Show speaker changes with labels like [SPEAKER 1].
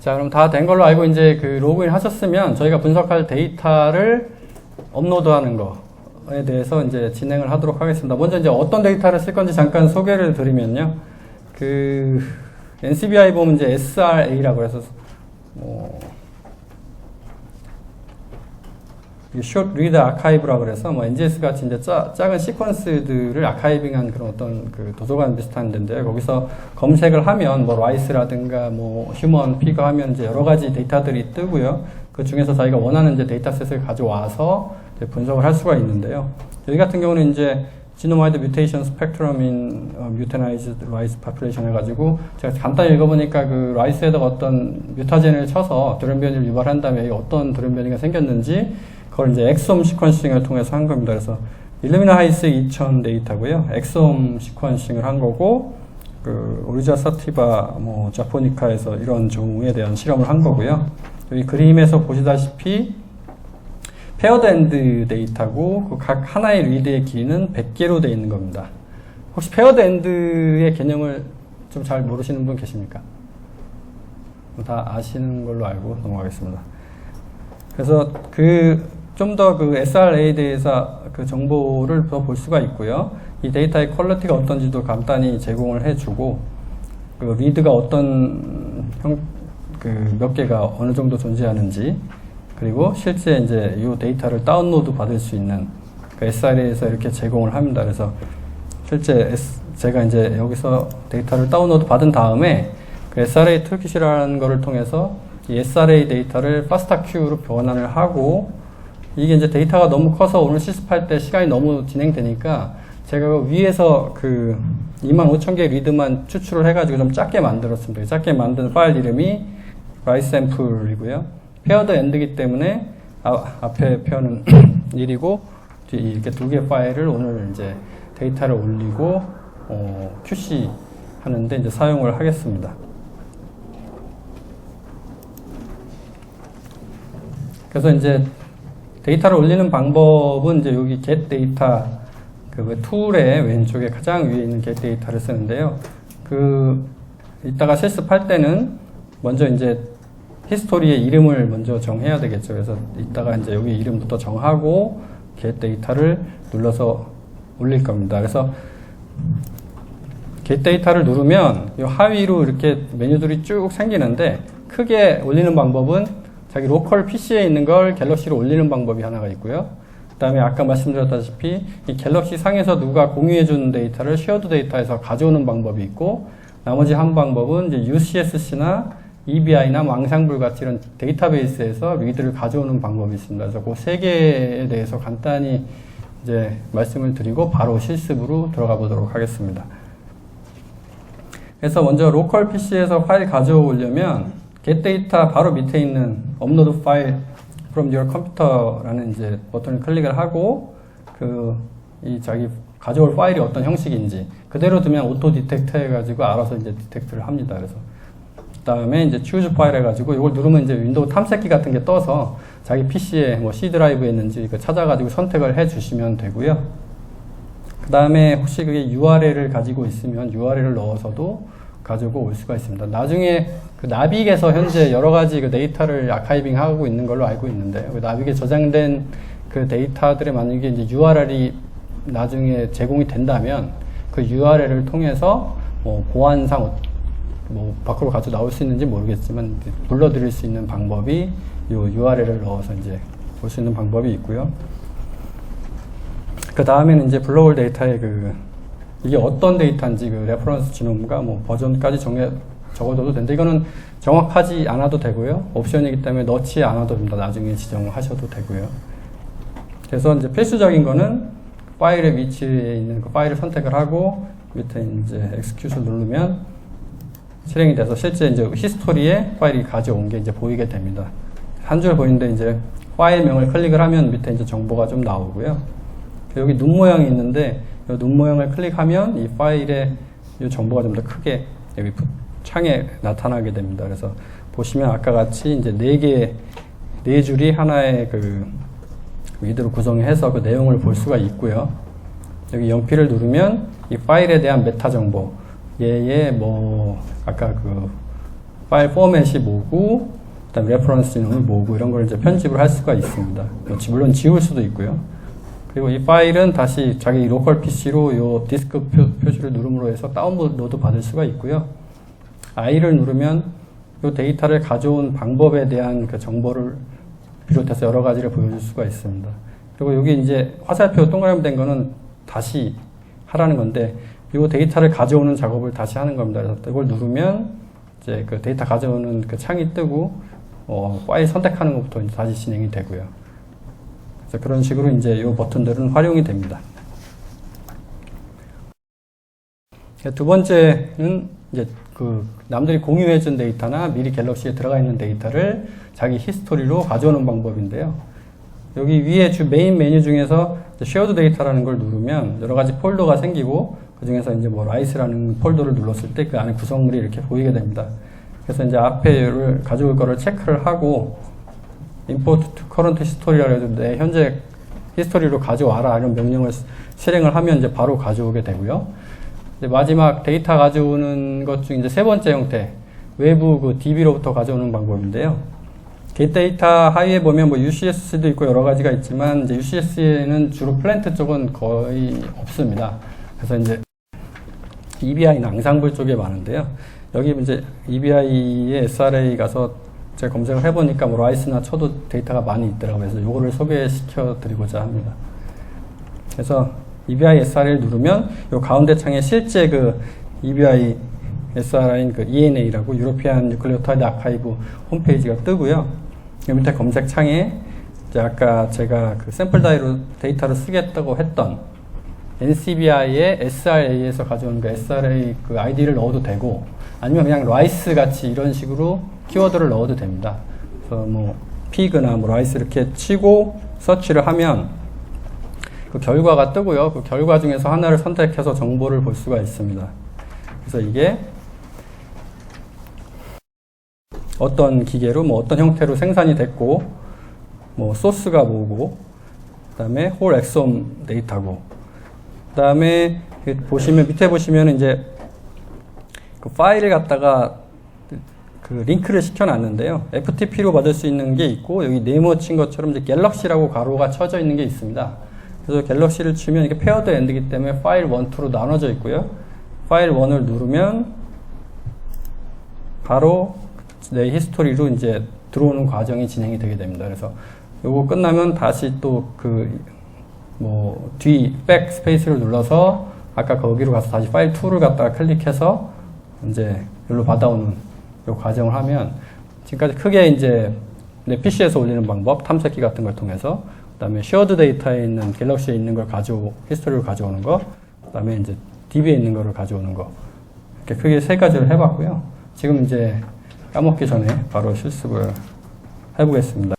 [SPEAKER 1] 자, 그럼 다 된 걸로 알고 이제 그 로그인 하셨으면 저희가 분석할 데이터를 업로드하는 거에 대해서 이제 진행을 하도록 하겠습니다. 먼저 이제 어떤 데이터를 쓸 건지 잠깐 소개를 드리면요. 그 NCBI 보면 이제 SRA라고 해서 Short Read Archive라고 그래서 NGS 같이 이제 작은 시퀀스들을 아카이빙한 그런 어떤 그 도서관 비슷한 데인데요. 거기서 검색을 하면 라이스라든가 휴먼 피거 하면 이제 여러 가지 데이터들이 뜨고요. 그 중에서 자기가 원하는 이제 데이터셋을 가져와서 이제 분석을 할 수가 있는데요. 여기 같은 경우는 이제 Genome-wide Mutation Spectrum in Mutagenized Rice Population 해가지고 제가 간단히 읽어보니까 그 라이스에다가 어떤 뮤타젠을 쳐서 돌연변이를 유발한 다음에 어떤 돌연변이가 생겼는지 그걸 이제 엑솜 시퀀싱을 통해서 한 겁니다. 그래서 일루미나 하이스 2000 데이터고요. 엑솜 시퀀싱을 한 거고, 그 오리자 사티바, 자포니카에서 이런 종에 대한 실험을 한 거고요. 여기 그림에서 보시다시피 페어드 엔드 데이터고, 그 각 하나의 리드의 길이는 100개로 되어 있는 겁니다. 혹시 페어드 엔드의 개념을 좀 잘 모르시는 분 계십니까? 다 아시는 걸로 알고 넘어가겠습니다. 그래서 좀 더 그 SRA에 대해서 그 정보를 더 볼 수가 있고요. 이 데이터의 퀄리티가 어떤지도 간단히 제공을 해주고, 그 리드가 어떤 몇 개가 어느 정도 존재하는지, 그리고 실제 이제 이 데이터를 다운로드 받을 수 있는 그 SRA에서 이렇게 제공을 합니다. 그래서 실제 제가 이제 여기서 데이터를 다운로드 받은 다음에 그 SRA 툴킷이라는 거를 통해서 이 SRA 데이터를 FASTA-Q로 변환을 하고, 이게 이제 데이터가 너무 커서 오늘 실습할 때 시간이 너무 진행되니까 제가 위에서 그 25,000개 리드만 추출을 해가지고 좀 작게 만들었습니다. 작게 만든 파일 이름이 라이스 샘플이고요. 페어드 엔드이기 때문에 앞에 페어는 1이고 이렇게 두 개 파일을 오늘 이제 데이터를 올리고 QC 하는데 이제 사용을 하겠습니다. 그래서 이제 데이터를 올리는 방법은 이제 여기 get data 그 툴의 왼쪽에 가장 위에 있는 get data를 쓰는데요. 이따가 실습할 때는 먼저 이제 히스토리의 이름을 먼저 정해야 되겠죠. 그래서 이따가 이제 여기 이름부터 정하고 get data를 눌러서 올릴 겁니다. 그래서 get data를 누르면 이 하위로 이렇게 메뉴들이 쭉 생기는데 크게 올리는 방법은 자기 로컬 PC에 있는 걸 갤럭시로 올리는 방법이 하나가 있고요. 그 다음에 아까 말씀드렸다시피 이 갤럭시 상에서 누가 공유해주는 데이터를 쉐어드 데이터에서 가져오는 방법이 있고, 나머지 한 방법은 이제 UCSC나 EBI나 왕상불 같이 이런 데이터베이스에서 리드를 가져오는 방법이 있습니다. 그래서 그 세 개에 대해서 간단히 이제 말씀을 드리고 바로 실습으로 들어가 보도록 하겠습니다. 그래서 먼저 로컬 PC에서 파일 가져오려면 get data 바로 밑에 있는 upload file from your computer라는 이제 버튼을 클릭을 하고 이 자기 가져올 파일이 어떤 형식인지 그대로 두면 오토 디텍트 해가지고 알아서 이제 디텍트를 합니다. 그래서 그 다음에 이제 choose file 해가지고 이걸 누르면 이제 윈도우 탐색기 같은 게 떠서 자기 PC에 C 드라이브에 있는지 찾아가지고 선택을 해 주시면 되고요. 그 다음에 혹시 그게 URL을 가지고 있으면 URL을 넣어서도 가지고 올 수가 있습니다. 나중에 그 나빅에서 현재 여러 가지 그 데이터를 아카이빙 하고 있는 걸로 알고 있는데요. 그 나빅에 저장된 그 데이터들에 만약에 이제 URL이 나중에 제공이 된다면 그 URL을 통해서 보안상 밖으로 가져 나올 수 있는지 모르겠지만 불러드릴 수 있는 방법이 이 URL을 넣어서 이제 볼 수 있는 방법이 있고요. 그 다음에는 이제 불러올 데이터의 이게 어떤 데이터인지 레퍼런스 지놈과 버전까지 적어둬도 되는데 이거는 정확하지 않아도 되고요. 옵션이기 때문에 넣지 않아도 됩니다. 나중에 지정하셔도 되고요. 그래서 이제 필수적인 거는 파일의 위치에 있는 그 파일을 선택을 하고 밑에 이제 execution 누르면 실행이 돼서 실제 이제 히스토리에 파일이 가져온 게 이제 보이게 됩니다. 한 줄 보이는데 이제 파일명을 클릭을 하면 밑에 이제 정보가 좀 나오고요. 여기 눈 모양이 있는데 이 눈 모양을 클릭하면 이 파일의 이 정보가 좀 더 크게 여기 창에 나타나게 됩니다. 그래서 보시면 아까 같이 이제 네 줄이 하나의 위드로 구성해서 그 내용을 볼 수가 있고요. 여기 연필을 누르면 이 파일에 대한 메타 정보, 아까 파일 포맷이 뭐고, 그다음 레퍼런스 이름이 뭐고 이런 걸 이제 편집을 할 수가 있습니다. 물론 지울 수도 있고요. 그리고 이 파일은 다시 자기 로컬 PC로 요 디스크 표시를 누름으로 해서 다운로드 받을 수가 있고요. I를 누르면 요 데이터를 가져온 방법에 대한 그 정보를 비롯해서 여러 가지를 보여줄 수가 있습니다. 그리고 여기 이제 화살표 동그라미 된 거는 다시 하라는 건데, 요 데이터를 가져오는 작업을 다시 하는 겁니다. 그래서 이걸 누르면 이제 그 데이터 가져오는 그 창이 뜨고, 파일 선택하는 것부터 이제 다시 진행이 되고요. 그래서 그런 식으로 이제 요 버튼들은 활용이 됩니다. 두 번째는 이제 그 남들이 공유해준 데이터나 미리 갤럭시에 들어가 있는 데이터를 자기 히스토리로 가져오는 방법인데요. 여기 위에 메인 메뉴 중에서 쉐어드 데이터라는 걸 누르면 여러 가지 폴더가 생기고, 그 중에서 이제 뭐 라이스라는 폴더를 눌렀을 때 그 안에 구성물이 이렇게 보이게 됩니다. 그래서 이제 앞에를 가져올 거를 체크를 하고, import to current history라고 해도 내 현재 히스토리로 가져와라 이런 명령을 실행을 하면 이제 바로 가져오게 되고요. 이제 마지막 데이터 가져오는 것 중 이제 세 번째 형태, 외부 그 DB로부터 가져오는 방법인데요. 게트 데이터 하위에 보면 뭐 UCS도 있고 여러 가지가 있지만, 이제 UCS에는 주로 플랜트 쪽은 거의 없습니다. 그래서 이제 EBI는 앙상블 쪽에 많은데요. 여기 이제 EBI의 SRA 가서 제가 검색을 해보니까 뭐 라이스나 쳐도 데이터가 많이 있더라고요. 그래서 요거를 소개시켜 드리고자 합니다. 그래서 EBI SRA를 누르면 요 가운데 창에 실제 그 EBI SRA인 그 ENA라고 유로피안 뉴클리오타이드 아카이브 홈페이지가 뜨고요. 요 밑에 검색 창에 이제 아까 제가 그 샘플 데이터를 쓰겠다고 했던 NCBI의 SRA에서 가져온 그 SRA 그 아이디를 넣어도 되고, 아니면 그냥 라이스 같이 이런 식으로 키워드를 넣어도 됩니다. 그래서 뭐 피그나 뭐 라이스 이렇게 치고 서치를 하면 그 결과가 뜨고요. 그 결과 중에서 하나를 선택해서 정보를 볼 수가 있습니다. 그래서 이게 어떤 기계로 뭐 어떤 형태로 생산이 됐고, 뭐 소스가 뭐고, 그 다음에 홀 엑솜 데이터고, 그 다음에 보시면 밑에 보시면 이제 그 파일을 갖다가 그 링크를 시켜놨는데요. FTP로 받을 수 있는 게 있고, 여기 네모 친 것처럼 이제 갤럭시라고 가로가 쳐져 있는 게 있습니다. 그래서 갤럭시를 치면 이게 페어드 엔드이기 때문에 파일 1, 2로 나눠져 있고요. 파일 1을 누르면 바로 내 히스토리로 이제 들어오는 과정이 진행이 되게 됩니다. 그래서 요거 끝나면 다시 또 그 뭐 뒤 백 스페이스를 눌러서 아까 거기로 가서 다시 파일 2를 갖다가 클릭해서 이제 여기로 받아오는 요 과정을 하면, 지금까지 크게 이제 내 PC에서 올리는 방법, 탐색기 같은 걸 통해서, 그 다음에 쉐어드 데이터에 있는 갤럭시에 있는 걸 히스토리를 가져오는 거, 그 다음에 이제 DB에 있는 거를 가져오는 거, 이렇게 크게 세 가지를 해봤고요. 지금 이제 까먹기 전에 바로 실습을 해보겠습니다.